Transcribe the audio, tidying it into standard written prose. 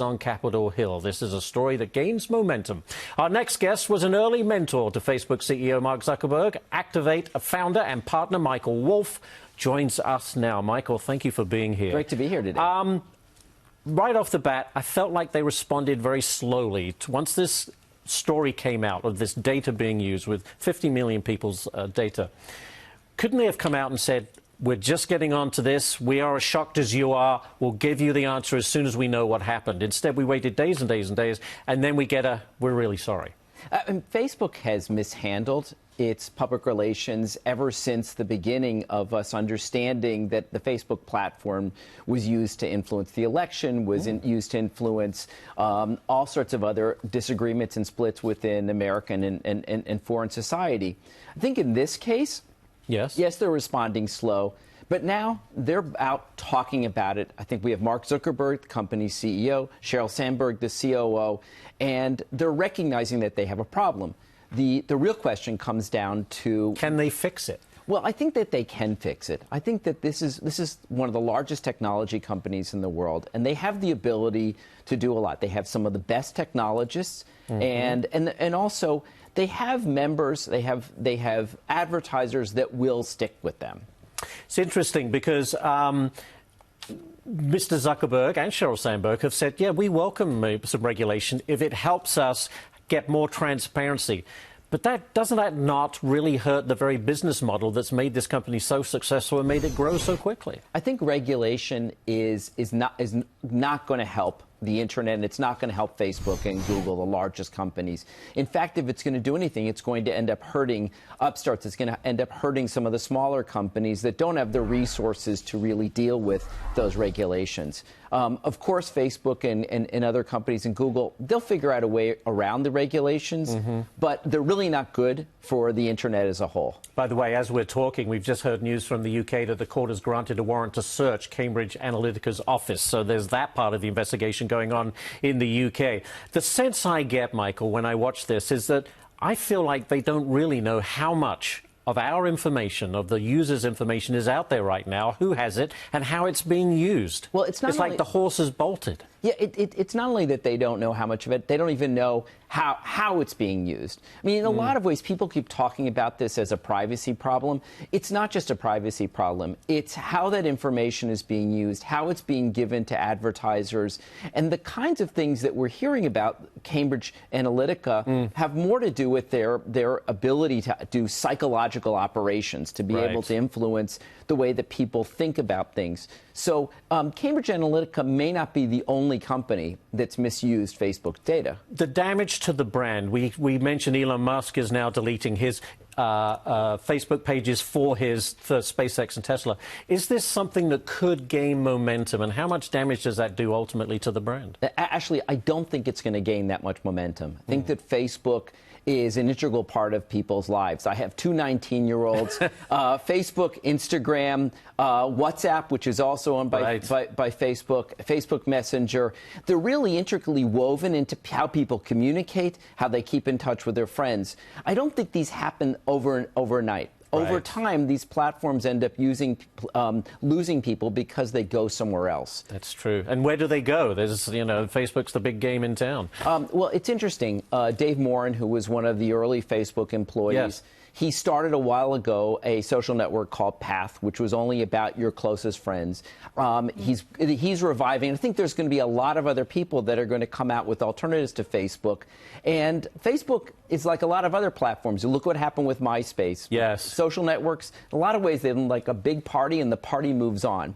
on Capitol Hill. This is a story that gains momentum. Our next guest was an early mentor to Facebook CEO Mark Zuckerberg. Activate founder and partner Michael Wolff joins us now. Michael, thank you for being here. Great to be here today. Right off the bat, I felt like they responded very slowly. Once this story came out of this data being used with 50 million people's data, couldn't they have come out and said, we're just getting onto this. We are as shocked as you are. We'll give you the answer as soon as we know what happened. Instead, we waited days and days and days, and then we get a, we're really sorry. And Facebook has mishandled its public relations ever since the beginning of us understanding that the Facebook platform was used to influence the election, was used to influence all sorts of other disagreements and splits within American and foreign society. I think in this case, yes, they're responding slow, but now they're out talking about it. I think we have Mark Zuckerberg, the company's CEO, Sheryl Sandberg, the COO, and they're recognizing that they have a problem. The real question comes down to, can they fix it? Well, I think that they can fix it. I think that this is one of the largest technology companies in the world, and they have the ability to do a lot. They have some of the best technologists, and also they have members, they have advertisers that will stick with them. It's interesting because Mr. Zuckerberg and Sheryl Sandberg have said, yeah, we welcome some regulation if it helps us get more transparency. But doesn't that not really hurt the very business model that's made this company so successful and made it grow so quickly? I think regulation is not going to help the internet, and it's not going to help Facebook and Google, the largest companies. In fact, if it's going to do anything, it's going to end up hurting upstarts. It's going to end up hurting some of the smaller companies that don't have the resources to really deal with those regulations. Of course, Facebook and other companies and Google, they'll figure out a way around the regulations, but they're really not good for the internet as a whole. By the way, as we're talking, we've just heard news from the UK that the court has granted a warrant to search Cambridge Analytica's office. So there's that part of the investigation going on in the UK. The sense I get, Michael, when I watch this is that I feel like they don't really know how much of our information, of the user's information, is out there right now, who has it, and how it's being used. Well, it's like the horse is bolted. Yeah, it's not only that they don't know how much of it, they don't even know how it's being used. I mean, in a lot of ways, people keep talking about this as a privacy problem. It's not just a privacy problem. It's how that information is being used, how it's being given to advertisers, and the kinds of things that we're hearing about Cambridge Analytica have more to do with their ability to do psychological operations, to be able to influence the way that people think about things. So Cambridge Analytica may not be the only company that's misused Facebook data. The damage to the brand. We mentioned Elon Musk is now deleting his Facebook pages for SpaceX and Tesla. Is this something that could gain momentum, and how much damage does that do ultimately to the brand? Actually, I don't think it's going to gain that much momentum. I think that Facebook is an integral part of people's lives. I have two 19-year-olds. Facebook, Instagram, WhatsApp, which is also owned by Facebook, Facebook Messenger. They're really intricately woven into how people communicate, how they keep in touch with their friends. I don't think these happen overnight. Over time, these platforms end up losing people because they go somewhere else. That's true. And where do they go? There's, Facebook's the big game in town. Well, it's interesting. Dave Morin, who was one of the early Facebook employees, he started a while ago a social network called Path, which was only about your closest friends. He's reviving. I think there's going to be a lot of other people that are going to come out with alternatives to Facebook. And Facebook is like a lot of other platforms. You look what happened with MySpace. Yes. Social networks, in a lot of ways, they're like a big party, and the party moves on.